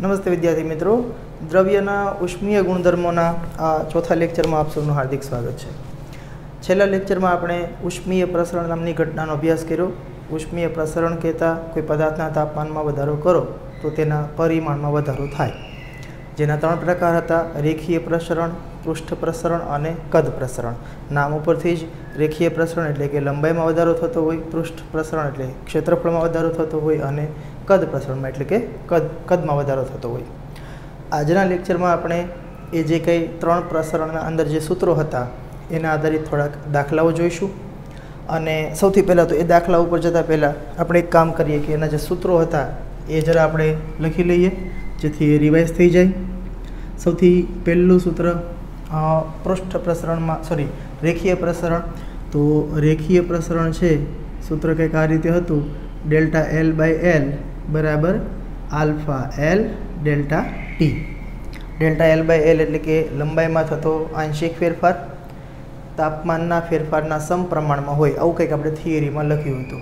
नमस्ते विद्यार्थी मित्रों, द्रव्यना उष्मीय गुणधर्मोना चौथा लेक्चर में आप सबનું हार्दिक स्वागत है। छेल्ला लेक्चर में आपणे उष्मीय प्रसरण नामनी घटनानो अभ्यास कर्यो। उष्मीय प्रसरण कहेता कोई पदार्थना तापमान में वधारो करो तो तेना परिमाण में वधारो थाय। जेना त्रण प्रकार हता, रेखीय प्रसरण, पृष्ठ प्रसरण और कद प्रसरण। नाम उपरथी ज रेखीय प्रसरण एटले के लंबाई में वधारो थतो होय, पृष्ठ प्रसरण एटले क्षेत्रफल में वधारो थतो होय अने कद प्रसरण में एटले के कद में वधारो थतो होय। आजना लेक्चर में आपणे ए जे कई त्रण प्रसरण अंदर जे सूत्रों हता एना आधारित थोड़ाक दाखलाओ जोईशुं। अने सौथी पहला तो ए दाखला पर जता पहला आपणे एक काम करीए कि एना जे सूत्रों हता ए जरा आपणे लखी लईए जेथी रिवाइज थई जाय। सौथी पहलू सूत्र पृष्ठ प्रसरण में सॉरी रेखीय प्रसरण। तो रेखीय प्रसरण है सूत्र कंईक आ रीते हतुं, डेल्टा एल बाय एल बराबर alpha L delta T. Delta L by L एटले के लंबाई में थतो आंशिक फेरफार तापमानना फेरफारना समप्रमाण में होय, आવું કંઈક આપણે થિયરીમાં લખ્યું હતું।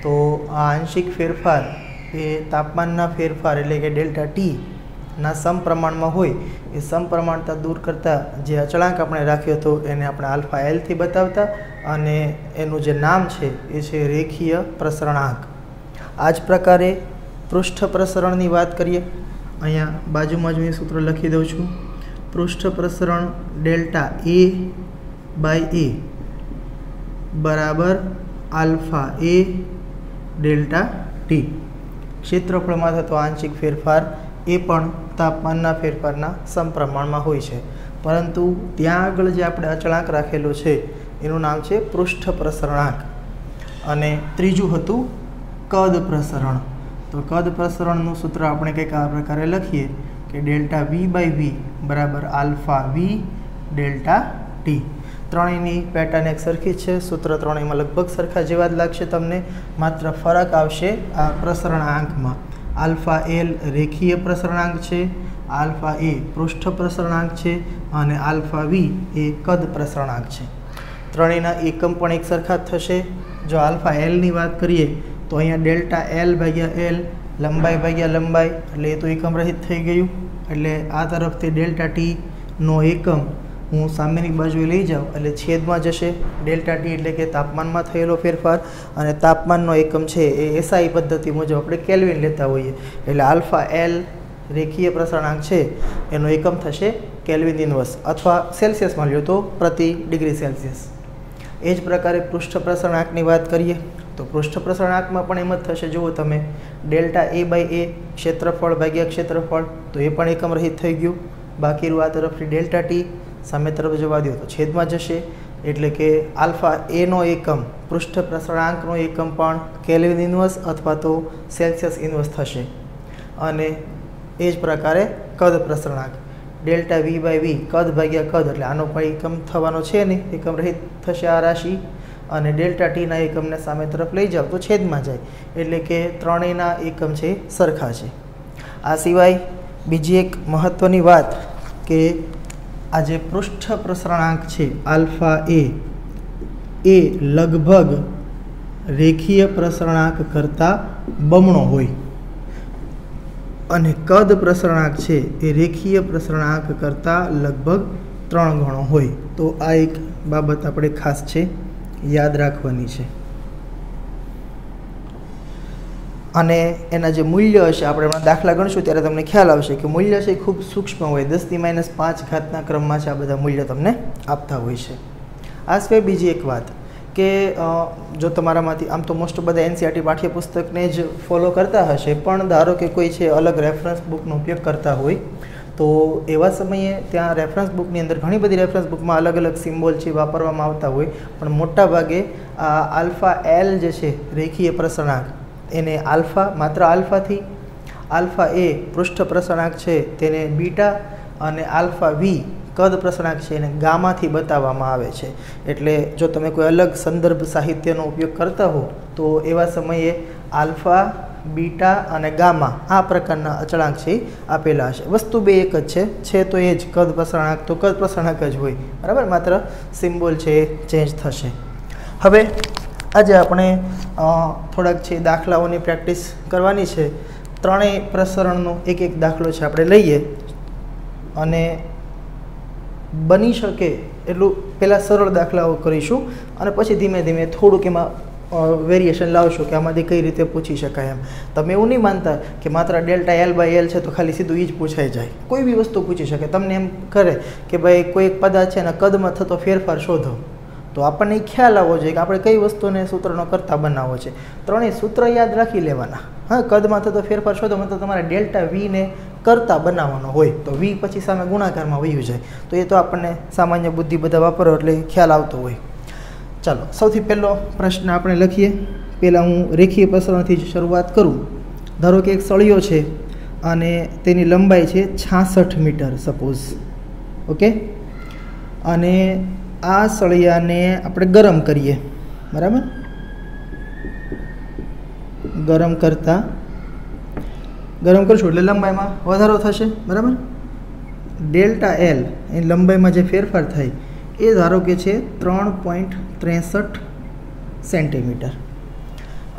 તો આ આંશિક ફેરફાર એ તાપમાનના ફેરફાર એટલે કે ડેલ્ટા ટી ना समप्रमाण में होय ए समप्रमाणता दूर करता जे अचळांक आपणे राख्यो तो एने आपणे आल्फा एल थी बतावता अने एनुं जे नाम छे ए छे रेखीय प्रसरणांक। आज प्रकारे पृष्ठ प्रसरणनी वात करीए। अहींया बाजुमां ज सूत्र लखी दઉં छुं। पृष्ठ प्रसरण डेल्टा ए बाय ए बराबर आल्फा ए डेल्टा टी। क्षेत्रफल में थतो आंशिक फेरफार ए पण तापमानना फेरफारना समप्रमाण में होय छे, परंतु त्यां आगळ जे आपणे अचळांक राखेलो छे एनुं नाम छे पृष्ठ प्रसरणांक। अने त्रीजुं हतुं कद प्रसरण। तो कद प्रसरणनुं सूत्र आपणे कंईक आ प्रकारे लखीए कि डेल्टा वी बाय वी बराबर आल्फा वी डेल्टा टी। त्रणेयनी पेटर्न एक सरखी छे, सूत्र त्रणेयमां लगभग सरखा जेवा ज लागशे तमने, मात्र फरक आवशे आ प्रसरणांकमां। आल्फा एल रेखीय प्रसरणांक है, आल्फा ए पृष्ठ प्रसरणांक है और आल्फा वी ए कद प्रसरणांक है। त्रणेयना एकम पण एक सरखा थशे। जो आल्फा एल नी बात करिए तो अहींया डेल्टा एल भाग्या एल लंबाई भाग्या लंबाई एटले ए तो एकम रहित थई गयुं। एटले आ तरफथी डेल्टा टी नो एकम हूँ सामेनी बाजुए लई जाऊँ एटले छेदमां जशे। डेल्टा टी एटले के तापमान में थयेलो फेरफार अने तापमाननो एकम छे ए एसआई पद्धति मुजब आपणे केल्विन लेता होईए। एटले आल्फा एल रेखीय प्रसरणांक छे एनो एकम थशे केल्विन इनवर्स अथवा सेल्सियस में लो तो प्रति डिग्री सेल्सियस। ए ज प्रकारे पृष्ठ प्रसरणांकनी बात करिए तो पृष्ठ प्रसरणांक में पण एम ज थशे। जुओ तमे डेल्टा ए बाय ए क्षेत्रफल भाग्या क्षेत्रफल तो ए पण एकम रहित थई गयुं। बाकी आ तरफथी डेल्टा टी सामे तरफ जवा दो तो छेद में जशे एटले के आल्फा ए नो एकम पृष्ठ प्रसरणांकनो एकम पण केल्विन इनवर्स अथवा तो सेल्सियस इनवर्स थशे। अने ए ज प्रकारे कद प्रसरणांक डेल्टा वी बाय वी कद भाग्या कद एटले आनो पण एकम थवानो छे नहीं, एकम रहित थशे आ राशि। अने डेल्टा टी ना एकम ने सामे तरफ लई जाओ तो छेद में जाए एटले के त्रणेयना एकम छे सरखा छे। आ सिवाय बीजी एक महत्वनी वात के आज पृष्ठ प्रसरणांक है आल्फा ए लगभग रेखीय प्रसरणांक करता बमणो होय अने कद प्रसरणांक है ए रेखीय प्रसरणांक करता लगभग 3 गणो होय। तो आ एक बाबत आपणे खास है याद राखवानी है। अने एना जे मूल्य हशे आपणे हमणां दाखला गणशुं त्यारे तमने ख्याल आवशे कि मूल्य छे खूब सूक्ष्म होय, 10⁻5 घातना क्रममां छे आ बधा मूल्य तमने आपता होय छे। आ सिवाय बीजी एक वात के जो तमारामांथी आम तो मोस्ट बधा एनसीईआरटी पाठ्यपुस्तकने ज फॉलो करता हशे, पण धारो के कोई छे अलग रेफरन्स बुकनो उपयोग करता होय तो एवा समये त्यां रेफरन्स बुकनी अंदर घणी बधी रेफरन्स बुकमां अलग अलग सिम्बोल छे वापरवामां आवता होय, पण मोटा भागे आल्फा एल जे छे रेखीय प्रसरणांक एने आल्फा मात्र आल्फा थी, आल्फा ए पृष्ठ प्रसरणांक है तेने बीटा अने आल्फा वी कद प्रसरणांक है एने गामा थी बताववामां आवे छे। एटले जो तमे कोई अलग संदर्भ साहित्यनो उपयोग करता हो तो एवा समये आल्फा बीटा अने गामा आ प्रकारना अचळांक छे आपेला हशे। वस्तु बे एक ज छे तो ए ज कद प्रसरणांक तो कद प्रसरणांक ज होय बराबर, मात्र सिम्बोल छे चेन्ज थशे। हवे आज આપણે થોડાક છે દાખલાઓની પ્રેક્ટિસ કરવાની છે। ત્રણેય પ્રસરણનો એક એક દાખલો છે આપણે લઈએ અને બની શકે એટલું પહેલાં સરળ દાખલાઓ કરીશું અને પછી ધીમે ધીમે થોડુંક એમાં વેરિએશન લાવશું કે આમાંથી કઈ રીતે પૂછી શકાય એમ. તમે એવું નહીં માનતા કે માત્ર ડેલ્ટા એલ બાય એલ છે તો ખાલી સીધું એ જ પૂછાઈ જાય. કોઈ બી વસ્તુ પૂછી શકે. તમને એમ કરે કે ભાઈ કોઈ એક પદાર્થ છે એના કદમાં થતો ફેરફાર શોધો, તો આપણને ખ્યાલ આવવો જોઈએ કે આપણે કઈ વસ્તુને સૂત્રનો કરતા બનાવવો છે. ત્રણેય સૂત્ર યાદ રાખી લેવાના. હા, કદમાં થતો ફેરફાર શોધો મતલબ તમારે ડેલ્ટા વીને કરતા બનાવવાનો હોય તો વી પછી સામે ગુણાકારમાં વયું જાય. તો એ તો આપણને સામાન્ય બુદ્ધિ બધા વાપરો એટલે ખ્યાલ આવતો હોય. ચાલો, સૌથી પહેલો પ્રશ્ન આપણે લખીએ. પહેલાં હું રેખીય પ્રસરણથી જ શરૂઆત કરું. ધારો કે એક સળિયો છે અને તેની લંબાઈ છે 66 મીટર સપોઝ. ઓકે, અને આ સળિયાને આપણે ગરમ કરીએ. બરાબર, ગરમ કરશું એટલે લંબાઈમાં વધારો થશે. બરાબર, ડેલ્ટા એલ એની લંબાઈમાં જે ફેરફાર થાય એ ધારો કે છે 3.63 સેન્ટીમીટર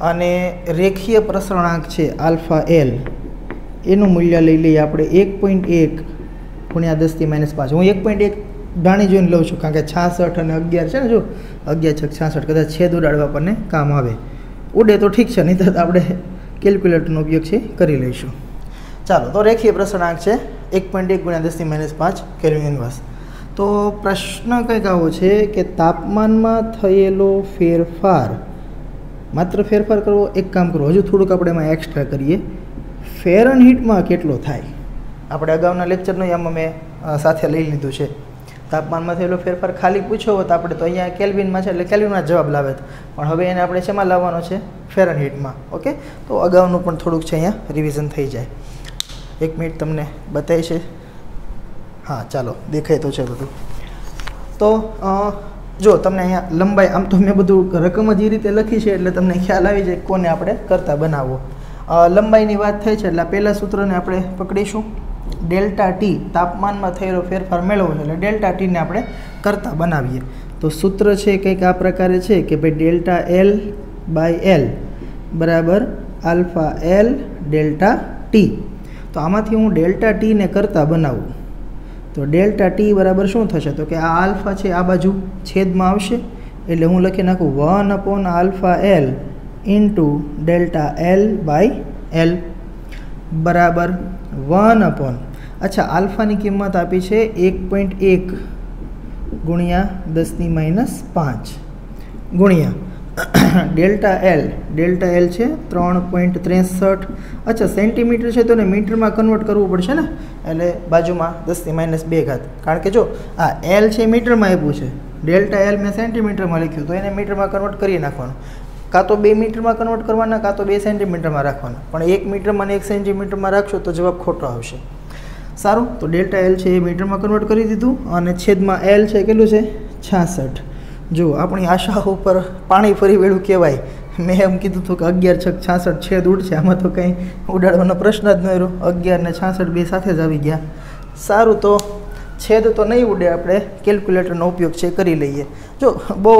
અને રેખીય પ્રસરણાંક છે આલ્ફા એલ, એનું મૂલ્ય લઈ લઈએ આપણે 1.1 ગુણ્યા 10⁻5. હું 1.1 જાણી જોઈને લઉં છું કારણ કે 66 અને 11 છે ને, જો 11 × 66 કદાચ છેદ ઉડાડવા આપણને કામ આવે. ઉડે તો ઠીક છે, નહીં તો આપણે કેલ્ક્યુલેટરનો ઉપયોગ છે કરી લઈશું. ચાલો, તો રેખીય પ્રસરણાંક છે 1.1 ગુણ્યા 10⁻5 કેલ્વિન ઇન્વર્સ. તો પ્રશ્ન કંઈક આવો છે કે તાપમાનમાં થયેલો ફેરફાર, માત્ર ફેરફાર કરવો, એક કામ કરવું, હજુ થોડુંક આપણે એમાં એક્સ્ટ્રા કરીએ. ફેરનહીટમાં કેટલો થાય? આપણે અગાઉના લેક્ચરનું આમાં મેં સાથે લઈ લીધું છે. તાપમાનમાં થયેલો ફેરફાર ખાલી પૂછ્યો હોત આપણે તો અહીંયા કેલ્વિનમાં છે એટલે કેલ્વિનમાં જવાબ લાવે, પણ હવે એને આપણે શેમાં લાવવાનો છે? ફેરનહીટમાં. ઓકે, તો અગાઉનું પણ થોડુંક છે અહીંયા રિવિઝન થઈ જાય. 1 મિનિટ તમને બતાવી છે. હા, ચાલો, દેખાય તો છે બધું. તો જો તમને અહીંયા લંબાઈ, આમ તો મેં બધું રકમ જ એ રીતે લખી છે એટલે તમને ખ્યાલ આવી જાય કોને આપણે કરતા બનાવવો. લંબાઈની વાત થઈ છે એટલે પહેલાં સૂત્રને આપણે પકડીશું. ડેલ્ટા ટી, તાપમાનમાં થયેલો ફેરફાર મેળવવો છે એટલે ડેલ્ટા ટીને આપણે કરતા બનાવીએ. તો સૂત્ર છે કંઈક આ પ્રકારે છે કે ભાઈ ડેલ્ટા એલ બાય એલ બરાબર આલ્ફા એલ ડેલ્ટા ટી. તો આમાંથી હું ડેલ્ટા ટીને કરતા બનાવું તો ડેલ્ટા ટી બરાબર શું થશે? તો કે આ આલ્ફા છે આ બાજુ છેદમાં આવશે એટલે હું લખી નાખું 1 alpha L into delta L by L બરાબર 1 અચ્છા, આલ્ફાની કિંમત આપી છે 1.1 ગુણ્યા 10⁻5 ગુણ્યા ડેલ્ટા એલ છે 3.63. અચ્છા, સેન્ટીમીટર છે તો એને મીટરમાં કન્વર્ટ કરવું પડશે ને, એટલે બાજુમાં 10⁻2. કારણ કે જો આ એલ છે મીટરમાં આપ્યું છે, ડેલ્ટા એલ મેં સેન્ટીમીટરમાં લખ્યું તો એને મીટરમાં કન્વર્ટ કરી નાખવાનું. કાં તો 2 મીટરમાં કન્વર્ટ કરવાના, કાં તો 2 સેન્ટીમીટરમાં રાખવાના. પણ 1 મીટરમાં અને 1 સેન્ટીમીટરમાં રાખશો તો જવાબ ખોટો આવશે. સારું, તો ડેલ્ટા એલ છે એ મીટરમાં કન્વર્ટ કરી દીધું અને છેદમાં એલ છે કેટલું છે? 66. જો આપણી આશા ઉપર પાણી ફરી વેળું કહેવાય. મેં એમ કીધું હતું કે 11 × 66 છેદ ઉડશે, આમાં તો કંઈ ઉડાડવાનો પ્રશ્ન જ ન રહ્યો. 11 ને 66 બે સાથે જ આવી ગયા. સારું, તો છેદ તો નહીં ઉડે, આપણે કેલ્ક્યુલેટરનો ઉપયોગ છે કરી લઈએ. જો બહુ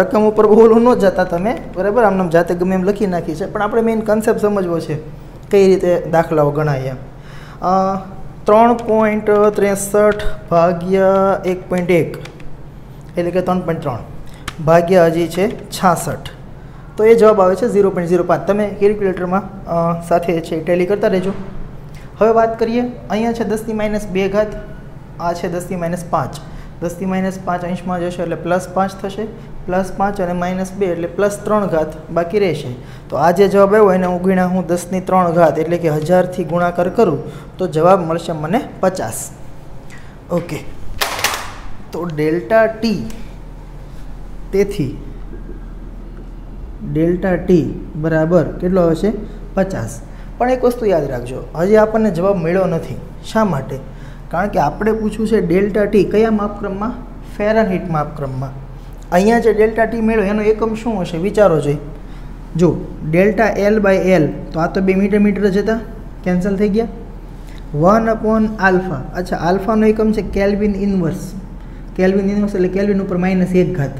રકમ ઉપર બહુ ઓલું ન જતા તમે, બરાબર, આમને જાતે ગમે એમ લખી નાખી છે, પણ આપણે મેઇન કન્સેપ્ટ સમજવો છે કઈ રીતે દાખલાઓ ગણાય એમ. 3.63 ભાગ્યા 1.1 એટલે કે 3.3 ભાગ્યા હજી છે 66, તો એ જવાબ આવે છે 0.05. તમે કેલ્ક્યુલેટરમાં સાથે છે ટેલી કરતા રહેજો. હવે વાત કરીએ, અહીંયા છે 10⁻2, આ છે 10⁻5. 10⁻5 અંશમાં જશે એટલે +5 થશે, +5 અને -2 એટલે +3 બાકી રહેશે. તો આ જે જવાબ આવ્યો એને હું ગુણ્યા હું 10⁻³ એટલે કે 1000થી ગુણાકાર કરું તો જવાબ મળશે મને 50. ઓકે, તો ડેલ્ટા ટી, તેથી ડેલ્ટા ટી બરાબર કેટલો આવે છે? 50. પણ એક વસ્તુ યાદ રાખજો, હજી આપણને જવાબ મળ્યો નથી. શા માટે? કારણ કે આપણે પૂછવું છે ડેલ્ટા ટી કયા માપક્રમમાં? ફેરનહીટ માપક્રમમાં. અહીંયા જે ડેલ્ટા ટી મેળવ્યો એનો એકમ શું હશે વિચારો જોઈ. જો ડેલ્ટા એલ બાય એલ, તો આ તો 2 મીટર જ હતા, કેન્સલ થઈ ગયા. 1 આલ્ફા, અચ્છા આલ્ફાનો એકમ છે કેલ્વિન ઇન્વર્સ. કેલ્વિન ઇન્વર્સ એટલે કેલ્વિન ઉપર -1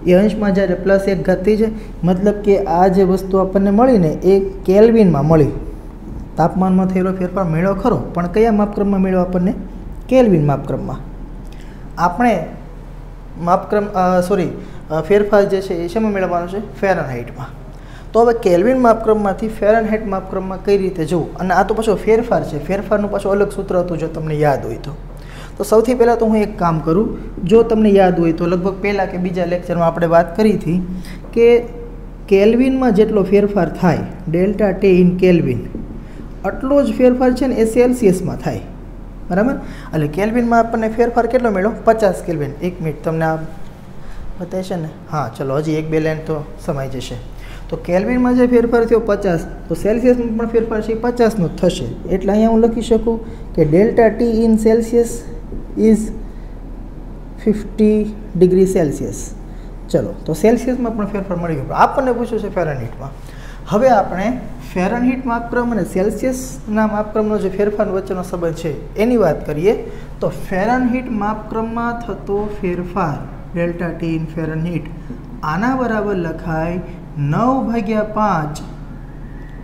એ અંશમાં જ્યારે +1 થઈ જાય, મતલબ કે આ જે વસ્તુ આપણને મળી ને એ કેલ્વિનમાં મળી. તાપમાનમાં થયેલો ફેરફાર મળ્યો ખરો, પણ કયા માપક્રમમાં મળ્યો આપણને? કેલ્વિન માપક્રમમાં. આપણે ફેરફાર જે છે એ શેમાં મેળવવાનો છે? ફેરનહાઇટમાં. તો હવે કેલ્વિન માપક્રમમાંથી ફેરનહાઇટ માપક્રમમાં કઈ રીતે જવું? અને આ તો પાછો ફેરફાર છે, ફેરફારનું પાછું અલગ સૂત્ર હતું જો તમને યાદ હોય તો સૌથી પહેલાં તો હું એક કામ કરું, જો તમને યાદ હોય તો લગભગ પહેલાં કે બીજા લેક્ચરમાં આપણે વાત કરી હતી કે કેલ્વિનમાં જેટલો ફેરફાર થાય ડેલ્ટા ટી ઇન કેલ્વિન, આટલો જ ફેરફાર છે ને એ સેલ્સિયસમાં થાય, બરાબર? એટલે કેલ્વિનમાં આપણને ફેરફાર કેટલો મળ્યો? 50 કેલ્વિન. 1 મિનિટ તમને આ બતાવે છે ને? હા, ચલો હજી 1-2 લાઈન તો સમાઈ જશે. તો કેલ્વિનમાં જે ફેરફાર થયો 50, તો સેલ્સિયસમાં પણ ફેરફાર છે એ 50નો જ થશે. એટલે અહીંયા હું લખી શકું કે delta T in Celsius is 50 degree Celsius. ચલો, તો સેલ્સિયસમાં પણ ફેરફાર મળી ગયો. આપણને પૂછ્યું છે ફેરનહીટમાં. હવે આપણે ફેરનહીટ માપક્રમ અને સેલ્સિયસના માપક્રમનો જે ફેરફાર વચ્ચેનો સંબંધ છે એની વાત કરીએ તો ફેરનહીટ માપક્રમમાં થતો ફેરફાર ડેલ્ટા ટી ઇન ફેરનહીટ આના બરાબર લખાય 9/5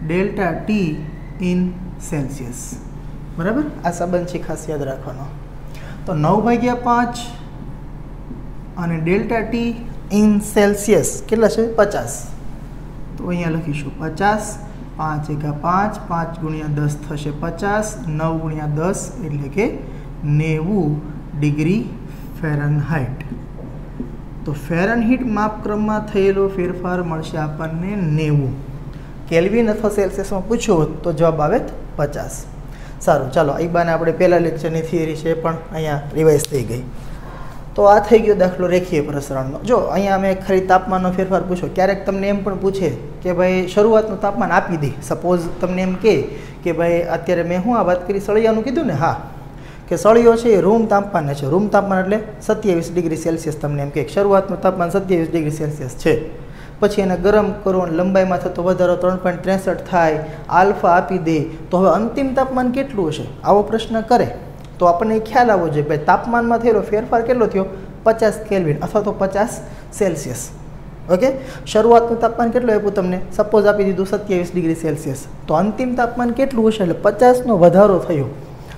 ડેલ્ટા ટી ઇન સેલ્સિયસ, બરાબર? આ સંબંધ છે, ખાસ યાદ રાખવાનો. તો 9/5 અને ડેલ્ટા ટી ઇન સેલ્સિયસ કેટલા છે? 50. તો અહીંયા લખીશું 50, 5 × 5, 5 × 10 થશે 50, 9 × 10 એટલે કે 90 ડિગ્રી ફેરનહાઇટ. તો ફેરનહીટ માપક્રમમાં થયેલો ફેરફાર મળશે આપણને 90. કેલ્વિન અથવા સેલ્સિયસમાં પૂછ્યો હોત તો જવાબ આવે 50. સારું, ચાલો એ બાને આપણે પહેલા લેક્ચરની થિયરી છે પણ અહીંયા રિવાઇઝ થઈ ગઈ. તો આ થઈ ગયો દાખલો રેખીય પ્રસરણનો. જો અહીંયા અમે ખાલી તાપમાનનો ફેરફાર પૂછો, ક્યારેક તમને એમ પણ પૂછે કે ભાઈ શરૂઆતનું તાપમાન આપી દે. સપોઝ તમને એમ કે ભાઈ અત્યારે મેં આ વાત કરી સળિયાનું કીધું ને, હા, કે સળિયો છે એ રૂમ તાપમાન છે. રૂમ તાપમાન એટલે 27 ડિગ્રી સેલ્સિયસ. તમને એમ કે શરૂઆતનું તાપમાન 27 ડિગ્રી સેલ્સિયસ છે, પછી એને ગરમ કરો અને લંબાઈમાં થતો વધારો 3.63 થાય, આલ્ફા આપી દે, તો હવે અંતિમ તાપમાન કેટલું હશે? આવો પ્રશ્ન કરે તો આપણને ખ્યાલ આવવો જોઈએ ભાઈ તાપમાનમાં થયેલો ફેરફાર કેટલો થયો? 50 કેલ્વિન અથવા તો 50 સેલ્સિયસ. ઓકે, શરૂઆતનું તાપમાન કેટલું આપ્યું તમને? સપોઝ આપી દીધું 27 ડિગ્રી સેલ્સિયસ. તો અંતિમ તાપમાન કેટલું હશે? એટલે 50નો વધારો થયો,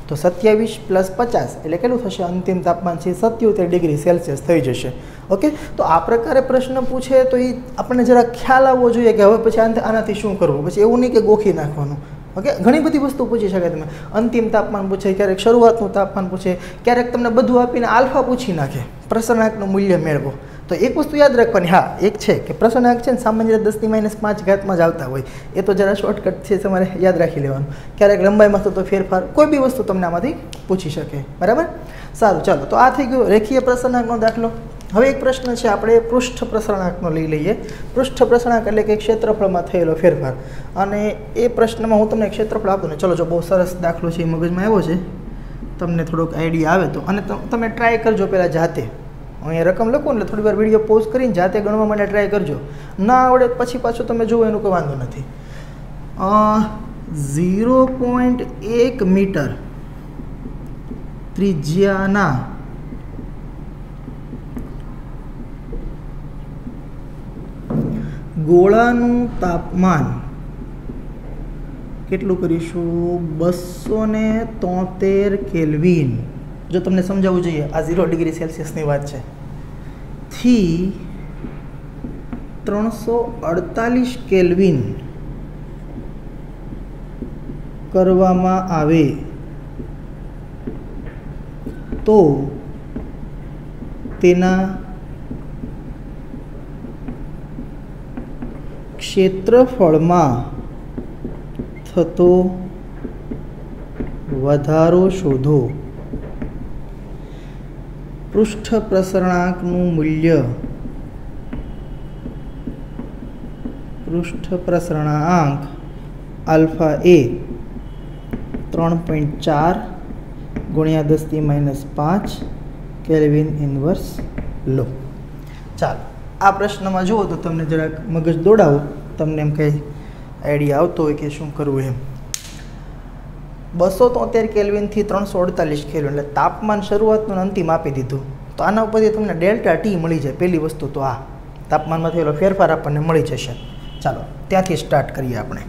તો 27 + 50 એટલે કેટલું થશે? અંતિમ તાપમાન છે 77 ડિગ્રી સેલ્સિયસ થઈ જશે. ઓકે, તો આ પ્રકારે પ્રશ્ન પૂછે તો એ આપણને જરા ખ્યાલ આવવો જોઈએ કે હવે પછી આનાથી શું કરવું. પછી એવું નહીં કે ગોખી નાખવાનું. ઓકે, ઘણી બધી વસ્તુ પૂછી શકે. તમે અંતિમ તાપમાન પૂછે, ક્યારેક શરૂઆતનું તાપમાન પૂછે, ક્યારેક તમને બધું આપીને આલ્ફા પૂછી નાખે, પ્રસરણાંકનું મૂલ્ય મેળવો. તો એક વસ્તુ યાદ રાખવાની, હા, એક છે કે પ્રસરણાંક છે ને સામાન્ય 10⁻5 જ આવતા હોય. એ તો જરા શોર્ટકટ છે, તમારે યાદ રાખી લેવાનું. ક્યારેક લંબાઈમાં થતો ફેરફાર, કોઈ બી વસ્તુ તમને આમાંથી પૂછી શકે, બરાબર? સારું, ચાલો, તો આ થઈ ગયો રેખીય પ્રસરણાંકનો દાખલો. હવે એક પ્રશ્ન છે, આપણે પૃષ્ઠ પ્રસરણાંકનો લઈ લઈએ. પૃષ્ઠ પ્રસરણાંક એટલે કે ક્ષેત્રફળમાં થયેલો ફેરફાર. અને એ પ્રશ્નમાં હું તમને ક્ષેત્રફળ આપું ને, ચલો, જો બહુ સરસ દાખલો છે એ મગજમાં આવ્યો છે, તમને થોડોક આઈડિયા આવે તો. અને તમે ટ્રાય કરજો પહેલાં જાતે. અહીંયા રકમ લખું એટલે થોડી વાર વિડીયો પોઝ કરીને જાતે ગણવા માટે ટ્રાય કરજો. ના આવડે પછી પાછું તમે જુઓ, એનું કોઈ વાંધો નથી. 0.1 મીટર ત્રિજ્યાના ગોળાનું તાપમાન કેટલું કરીશું? 273 કેલ્વિન. જો તમને સમજાવવું જોઈએ, આ 0 ડિગ્રી સેલ્સિયસની વાત છે, થી 348 કેલ્વિન કરવામાં આવે તો તેના ક્ષેત્રફળમાં થતો વધારો શોધો. પૃષ્ઠ પ્રસરણાંકનું મૂલ્ય, પૃષ્ઠ પ્રસરણાંક આલ્ફા એ 3.4 × 10⁻5 કેલ્વિન ઇન્વર્સ લો. ચાલો, આ પ્રશ્નમાં જુઓ તો તમને જરાક મગજ દોડાવો, તમને એમ કંઈ આઈડિયા આવતો હોય કે શું કરવું એમ. 273 કેલ્વિનથી 348 કેલ્વિન એટલે તાપમાન શરૂઆતનું અંતિમ આપી દીધું. તો આના ઉપરથી તમને ડેલ્ટા ટી મળી જાય. પહેલી વસ્તુ તો આ તાપમાનમાં થયેલો ફેરફાર આપણને મળી જશે. ચાલો ત્યાંથી સ્ટાર્ટ કરીએ આપણે.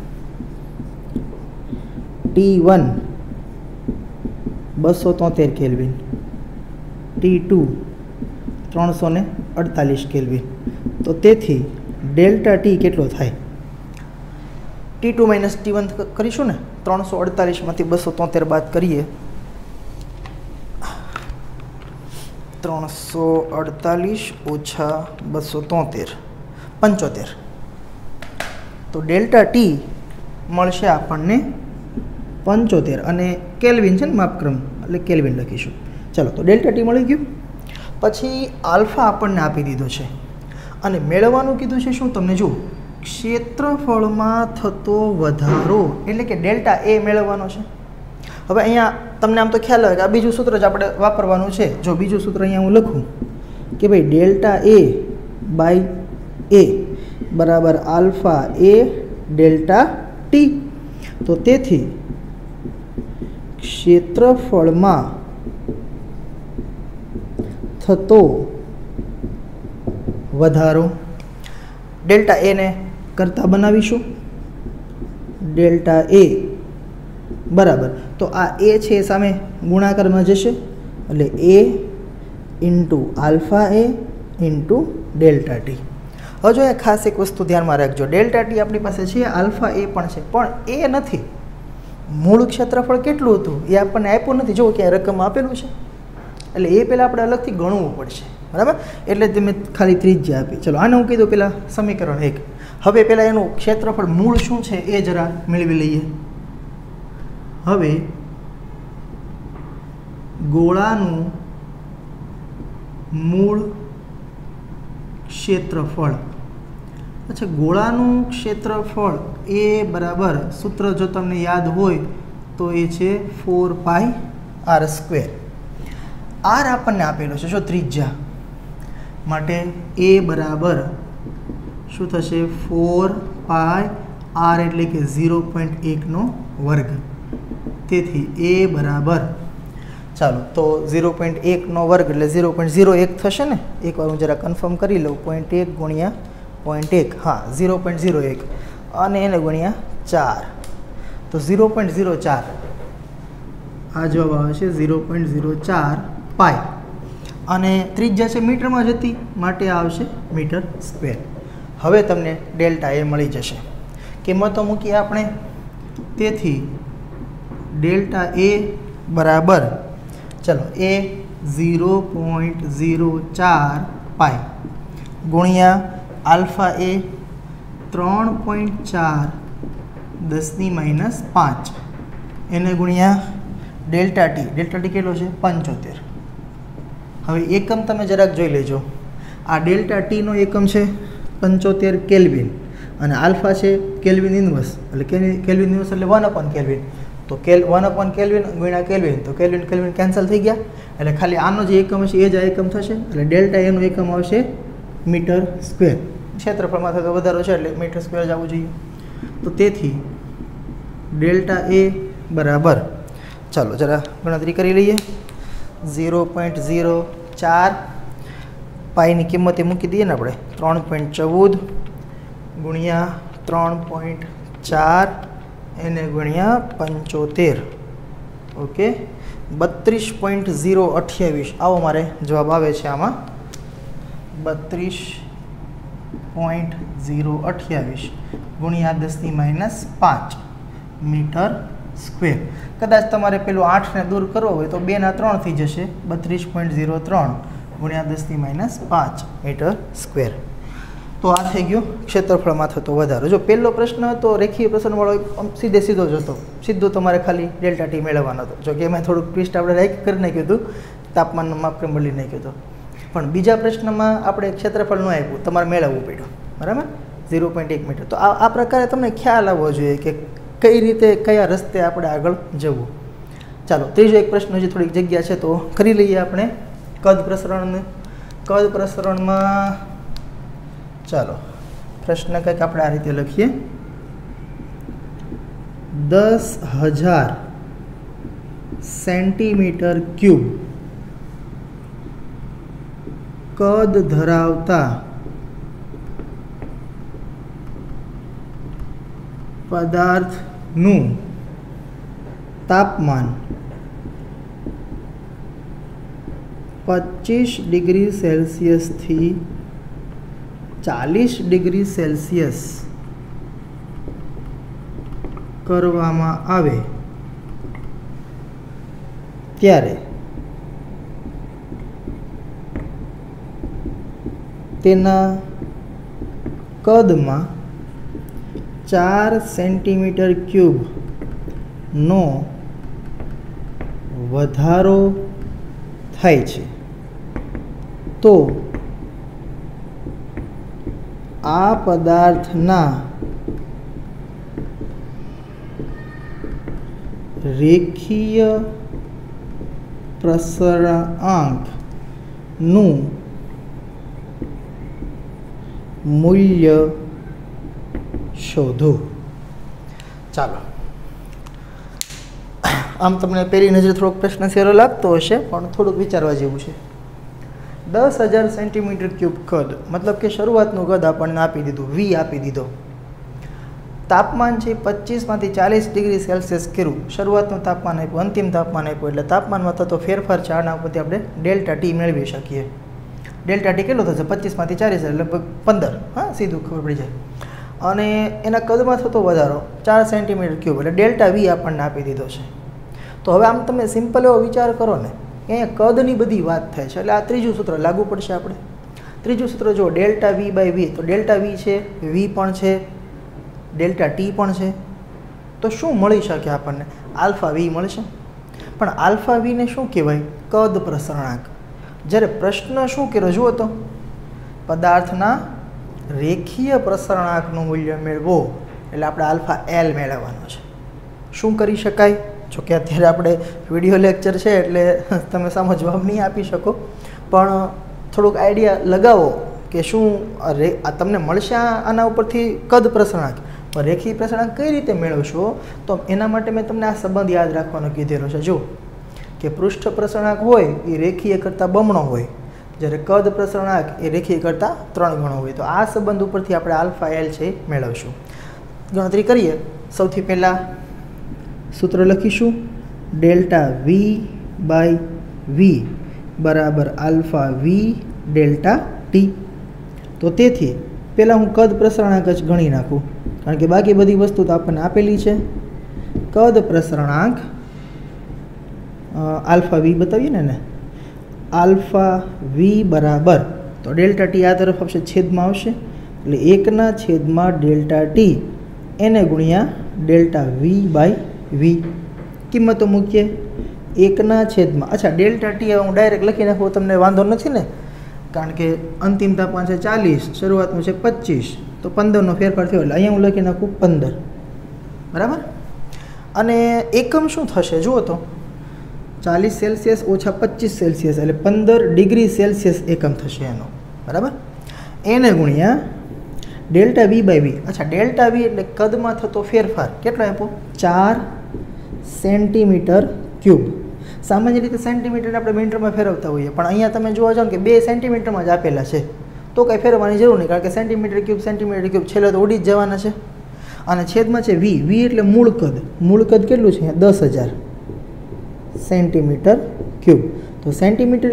T1 273 kelvin, T2 348 kelvin. તો તેથી ડેલ્ટા ટી કેટલો થાય? T2 માઇનસ T1 કરીશું ને, 348માંથી 273 બાદ કરીએ, 348 ઓછા 273 75. તો ડેલ્ટા ટી મળશે આપણને 75 અને કેલ્વિન છે ને માપક્રમ એટલે કેલ્વિન લખીશું. ચાલો, તો ડેલ્ટા ટી મળી ગયું. પછી આલ્ફા આપણને આપી દીધો છે અને મેળવવાનું કીધું છે શું? તમને જુઓ, ક્ષેત્રફળમાં થતો વધારો એટલે કે ડેલ્ટા એ મેળવવાનો છે. હવે અહીંયા તમને આમ તો ખ્યાલ આવે કે આ બીજું સૂત્ર જ આપણે વાપરવાનું છે. જો બીજું સૂત્ર અહીંયા હું લખું કે ભાઈ ડેલ્ટા એ બાય એ બરાબર આલ્ફા એ ડેલ્ટા ટી. તો તેથી ક્ષેત્રફળમાં થતો વધારો ડેલ્ટા એને કરતાં બનાવીશું. ડેલ્ટા એ બરાબર, તો આ એ છે સામે ગુણાકારમાં જશે એટલે એ ઇન્ટુ આલ્ફા એ ઇન્ટુ ડેલ્ટા ટી. હવે જો એ ખાસ એક વસ્તુ ધ્યાનમાં રાખજો, ડેલ્ટા ટી આપણી પાસે છે, આલ્ફા એ પણ છે, પણ એ નથી. મૂળ ક્ષેત્રફળ કેટલું હતું એ આપણને આપ્યું નથી. જો ક્યાં રકમ આપેલું છે એટલે એ પહેલાં આપણે અલગથી ગણવું પડશે, બરાબર? એટલે જ મેં ખાલી ત્રિજ્યા આપી. ચલો, આને હું કીધું પહેલાં સમીકરણ 1. હવે પહેલાં એનું ક્ષેત્રફળ મૂળ શું છે એ જરા મેળવી લઈએ. હવે ગોળાનું મૂળ ક્ષેત્રફળ, અચ્છા, ગોળાનું ક્ષેત્રફળ એ બરાબર સૂત્ર જો તમને યાદ હોય તો એ છે 4πr². આર આપણને આપેલો છે જો ત્રિજ્યા માટે, એ બરાબર શું થશે? 4πr એટલે કે 0.1 વર્ગ. તેથી એ બરાબર, ચાલો તો 0.1 વર્ગ એટલે 0.01 થશે ને. એકવાર હું જરા કન્ફર્મ કરી લઉં. 0.1 ગુણ્યા 0.1, હા 0.01 અને એને ગુણ્યા 4 તો 0.04. આ જવાબ આવે છે 0.04 પાય. અને ત્રિજ્યા છે મીટરમાં જતી માટે આવશે મીટર સ્ક્વેર. હવે તમને ડેલ્ટા એ મળી જશે. કિંમતો મૂકીએ આપણે. તેથી ડેલ્ટા એ બરાબર, ચલો, એ 0.04 પાય ગુણ્યા આલ્ફા એ 3.4 10⁻5 એને ગુણ્યા ડેલ્ટા ટી. ડેલ્ટા ટી કેટલો છે? 75. હવે એકમ તમે જરાક જોઈ લેજો. આ ડેલ્ટા ટીનો એકમ છે 75 કેલ્વિન અને આલ્ફા છે કેલ્વિન ઇન્વર્સ, એટલે કેલ્વિન ઇન્વર્સ એટલે 1 કેલ્વિન. તો 1 કેલ્વિન ગુણ્યા કેલ્વિન, તો કેલ્વિન કેલ્વિન કેન્સલ થઈ ગયા એટલે ખાલી આનો જે એકમ હશે એ જ આ એકમ થશે. એટલે ડેલ્ટા એનો એકમ આવશે મીટર સ્ક્વેર. ક્ષેત્રફળમાં થતો વધારો છે એટલે મીટર સ્ક્વેર જ આવવું જોઈએ. તો તેથી ડેલ્ટા એ બરાબર, ચાલો જરા ગણતરી કરી લઈએ. 0.04 પાઈની કિંમત એ મૂકી દઈએ ને આપણે, 3.14 ગુણ્યા 3.4 એને ગુણ્યા 75. ઓકે, 32.028 આવો મારે જવાબ આવે છે આમાં. 32.028 ગુણ્યા 10⁻5 મીટર સ્ક્વેર. કદાચ તમારે પેલું 8ને દૂર કરવો હોય તો 2 ના 3 થઈ જશે. 32.03 ગુણ્યા 10⁻5 મીટર સ્ક્વેર. તો આ થઈ ગયું ક્ષેત્રફળમાં થતો વધારો. જો પહેલો પ્રશ્ન હતો રેખીય પ્રસરણવાળો, સીધો જ હતો, સીધો તમારે ખાલી ડેલ્ટા ટી મેળવવાનો હતો. જો કે એમાં થોડુંક ટ્વિસ્ટ આપણે કરી નાખ્યું હતું, તાપમાનનું માપક્રમ બદલી નાખ્યું હતું. પણ બીજા પ્રશ્નમાં આપણે ક્ષેત્રફળ ન આપ્યું, તમારે મેળવવું પડ્યું, બરાબર? 0.1 મીટર. તો આ પ્રકારે તમને ખ્યાલ આવવો જોઈએ કે કઈ રીતે કયા રસ્તે આપણે આગળ જવું. ચાલો, ત્રીજો એક પ્રશ્ન હજી થોડીક જગ્યા છે તો કરી લઈએ આપણે. કદ પ્રસરણને, કદ પ્રસરણમાં ચાલો પ્રશ્ન કંઈક આપણે આ રીતે લખીએ. 10,000 સેન્ટીમીટર ક્યુબ કદ ધરાવતા પદાર્થનું તાપમાન 25 ડિગ્રી સેલ્સિયસથી 40 ડિગ્રી સેલ્સિયસ કરવામાં આવે ત્યારે તેના કદમાં 4 સેન્ટીમીટર ક્યુબનો વધારો થાય છે તો આ પદાર્થના રેખીય પ્રસરણાંકનું મૂલ્ય શોધો. ચાલો, આમ તમને પહેલી નજરે થોડોક પ્રશ્ન સહેલો લાગતો હશે, પણ થોડુંક વિચારવા જેવું છે. 10,000 સેન્ટીમીટર ક્યુબ કદ, મતલબ કે શરૂઆતનું કદ આપણને આપી દીધું, વી આપી દીધો. તાપમાન છે 25માંથી 40 ડિગ્રી સેલ્સિયસ કર્યું, શરૂઆતનું તાપમાન આપ્યું, અંતિમ તાપમાન આપ્યું, એટલે તાપમાનમાં થતો ફેરફાર છે આના ઉપરથી આપણે ડેલ્ટા ટી મેળવી શકીએ. ડેલ્ટા ટી કેટલો થશે? 25માંથી 40 એટલે લગભગ 15. હા, સીધું ખબર પડી જાય. અને એના કદમાં થતો વધારો 4 સેન્ટીમીટર ક્યુબ, એટલે ડેલ્ટા વી આપણને આપી દીધો છે. તો હવે આમ તમે સિમ્પલ એવો વિચાર કરો ને, અહીંયા કદની બધી વાત થાય છે, એટલે આ ત્રીજું સૂત્ર લાગુ પડશે આપણે. ત્રીજું સૂત્ર જો ડેલ્ટા વી બાય વી, તો ડેલ્ટા વી છે, વી પણ છે, ડેલ્ટા ટી પણ છે. તો શું મળી શકે આપણને? આલ્ફા વી મળશે. પણ આલ્ફા વીને શું કહેવાય? કદ પ્રસરણાંક. જ્યારે પ્રશ્ન શું કર્યો જુઓ તો, પદાર્થના રેખીય પ્રસરણાંકનું મૂલ્ય મેળવો, એટલે આપણે આલ્ફા એલ મેળવવાનો છે. શું કરી શકાય? જો કે અત્યારે આપણે વિડીયો લેક્ચર છે એટલે તમે સામો જવાબ નહીં આપી શકો, પણ થોડુંક આઈડિયા લગાવો કે શું તમને મળશે આના ઉપરથી કદ પ્રસરણાંક. પણ રેખીય પ્રસરણાંક કઈ રીતે મેળવશો? તો એના માટે મેં તમને આ સંબંધ યાદ રાખવાનો કીધેલો છે. જો કે પૃષ્ઠ પ્રસરણાંક હોય એ રેખીય કરતાં બમણો હોય, જ્યારે કદ પ્રસરણાંક એ રેખીય કરતાં 3 ગણો હોય. તો આ સંબંધ ઉપરથી આપણે આલ્ફા એલ છે મેળવશું. ગણતરી કરીએ. સૌથી પહેલાં સૂત્ર લખીશું, ડેલ્ટા વી બાય વી બરાબર આલ્ફા વી ડેલ્ટા ટી. તો તેથી પહેલાં હું કદ પ્રસરણાંક જ ગણી નાખું, કારણ કે બાકી બધી વસ્તુ તો આપણને આપેલી છે. કદ પ્રસરણાંક આલ્ફા વી બતાવીએ ને, આલ્ફા વી બરાબર, તો ડેલ્ટા ટી આ તરફ આવશે, છેદમાં આવશે, એટલે 1/ડેલ્ટા ટી એને ગુણ્યા ડેલ્ટા વી બાય વી. કિંમતો મૂકીએ 1/, અચ્છા ડેલ્ટા ટી હું ડાયરેક્ટ લખી નાખું, તમને વાંધો નથી ને, કારણ કે અંતિમ તાપમાન છે 40, શરૂઆતનું છે 25, તો 15નો ફેરફાર થયો, એટલે અહીંયા હું લખી નાખું 15. બરાબર. અને એકમ શું થશે જુઓ તો, 40 સેલ્સિયસ ઓછા 25 સેલ્સિયસ એટલે 15 ડિગ્રી સેલ્સિયસ એકમ થશે એનો. બરાબર. એને ગુણ્યા ડેલ્ટા વી બાય વી. અચ્છા, ડેલ્ટા વી એટલે કદમાં થતો ફેરફાર કેટલો આપ્યો? 4 સેન્ટીમીટર ક્યુબ. સામાન્ય રીતે સેન્ટીમીટર આપણે મીટરમાં ફેરવતા હોઈએ, પણ અહીંયા તમે જોવા જાઓ કે 2 સેન્ટીમીટરમાં જ આપેલા છે, તો કંઈ ફેરવવાની જરૂર નહીં, કારણ કે સેન્ટીમીટર ક્યુબ છેલ્લે તો ઉડી જ જવાના છે. અને છેદમાં છે વી. વી એટલે મૂળ કદ. મૂળ કદ કેટલું છે? 10,000 સેન્ટીમીટર ક્યુબ. તો સેન્ટીમીટર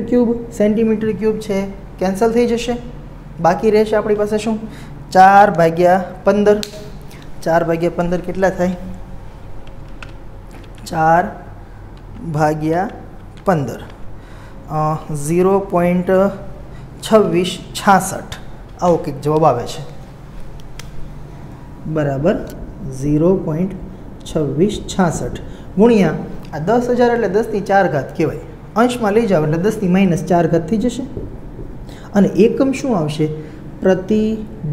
ક્યુબ છે કેન્સલ થઈ જશે. બાકી રહેશે આપણી પાસે શું? 4/15. 4/15 કેટલા થાય? 4/15 0.2666 આવો કંઈક જવાબ આવે છે. બરાબર 0.2666 ગુણ્યા આ 10,000 એટલે 10⁴ કહેવાય. અંશમાં લઈ જાઓ એટલે 10⁻⁴ થઈ જશે. અને એકમ શું આવશે? પ્રતિ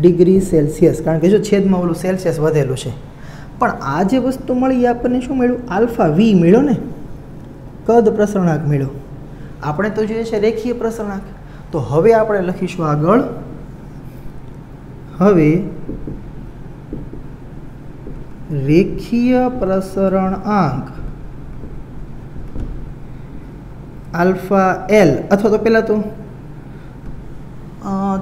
ડિગ્રી સેલ્સિયસ, કારણ કે જો છેદમાં ઓલું સેલ્સિયસ વધેલું છે. પણ આ જે વસ્તુ મળી એ આપણને શું મળ્યું? આલ્ફા વી મળ્યો ને, કદ પ્રસરણાંક મળ્યો. આપણે તો જોઈએ છે રેખીય પ્રસરણાંક. તો હવે આપણે લખીશું આગળ, હવે રેખીય પ્રસરણાંક આલ્ફા એલ, અથવા તો પહેલાં તો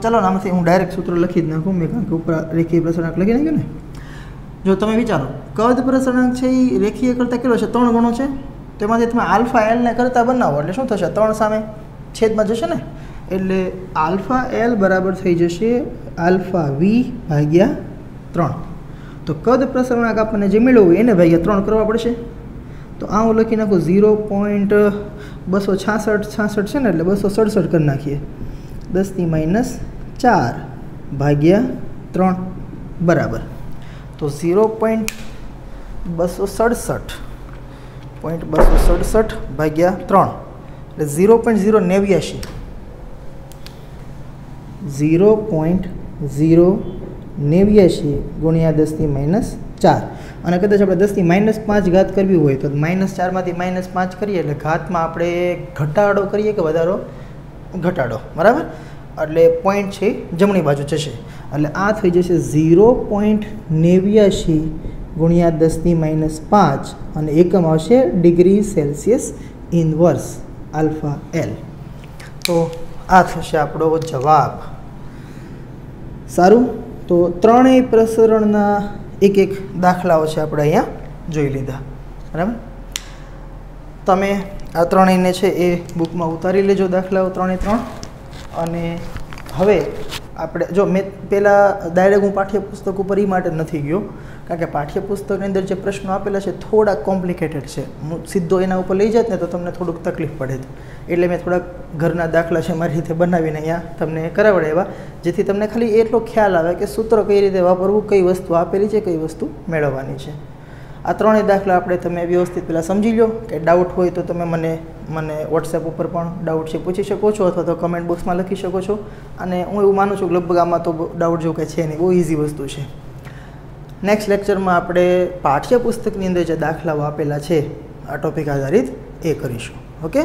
ચાલો આમાંથી હું ડાયરેક્ટ સૂત્ર લખી જ નાખું, મેં કારણ કે ઉપર રેખીય પ્રસરણાંક લખી નાખ્યું ને. જો તમે વિચારો કદ પ્રસરણાંક છે એ રેખીય કરતાં કેટલો છે? 3 ગણો છે. તો એમાંથી તમે આલ્ફા એલને કરતાં બનાવો એટલે શું થશે? 3 સામે છેદમાં જશે ને, એટલે આલ્ફા એલ બરાબર થઈ જશે આલ્ફા વી ભાગ્યા 3. તો કદ પ્રસરણાંક આપણને જે મેળવવું એને ભાગ્યા 3 કરવા પડશે. તો આ હું લખી નાખું 0.266 છે ને, એટલે 267 કરી નાખીએ. 10⁻⁴ ભાગ્યા 3 બરાબર. તો 0.267 ભાગ્યા 3 એટલે 0.089. 0.089 ગુણ્યા 10⁻⁴. અને કદાચ આપણે 10⁻5 ઘાત કરવી હોય તો -4 માંથી -5 કરીએ એટલે ઘાતમાં આપણે ઘટાડો કરીએ કે વધારો? ઘટાડો. બરાબર. એટલે પોઈન્ટ છે જમણી બાજુ જશે, એટલે આ થઈ જશે 0.89 ગુણ્યા 10⁻5 અને એકમ આવશે degree Celsius inverse alpha L. તો આ થશે આપણો જવાબ. સારું, તો ત્રણેય પ્રસરણના એક દાખલાઓ છે આપણે અહીંયા જોઈ લીધા. બરાબર. તમે આ ત્રણેયને છે એ બુકમાં ઉતારી લેજો દાખલાઓ 3 એ 3. અને હવે આપણે જો મેં પહેલાં ડાયરેક્ટ હું પાઠ્યપુસ્તક ઉપર એ માટે નથી ગયો, કારણ કે પાઠ્યપુસ્તકની અંદર જે પ્રશ્નો આપેલા છે થોડા કોમ્પ્લિકેટેડ છે. હું સીધો એના ઉપર લઈ જાત ને તો તમને થોડુંક તકલીફ પડે, એટલે મેં થોડાક ઘરના દાખલા છે મારી રીતે બનાવીને અહીંયા તમને કરાવડાવ્યા, જેથી તમને ખાલી એટલો ખ્યાલ આવે કે સૂત્ર કઈ રીતે વાપરવું, કઈ વસ્તુ આપેલી છે, કઈ વસ્તુ મેળવવાની છે. આ ત્રણેય દાખલા આપણે તમે વ્યવસ્થિત પહેલાં સમજી લો. કે ડાઉટ હોય તો તમે મને વોટ્સએપ ઉપર પણ ડાઉટ છે પૂછી શકો છો, અથવા તો કમેન્ટ બોક્સમાં લખી શકો છો. અને હું એવું માનું છું કે લગભગ આમાં તો ડાઉટ જેવું કંઈ છે નહીં, બહુ ઇઝી વસ્તુ છે. નેક્સ્ટ લેક્ચરમાં આપણે પાઠ્યપુસ્તકની અંદર જે દાખલાઓ આપેલા છે આ ટોપિક આધારિત એ કરીશું. Okay,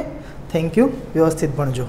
thank you. વ્યવસ્થિત ભણજો.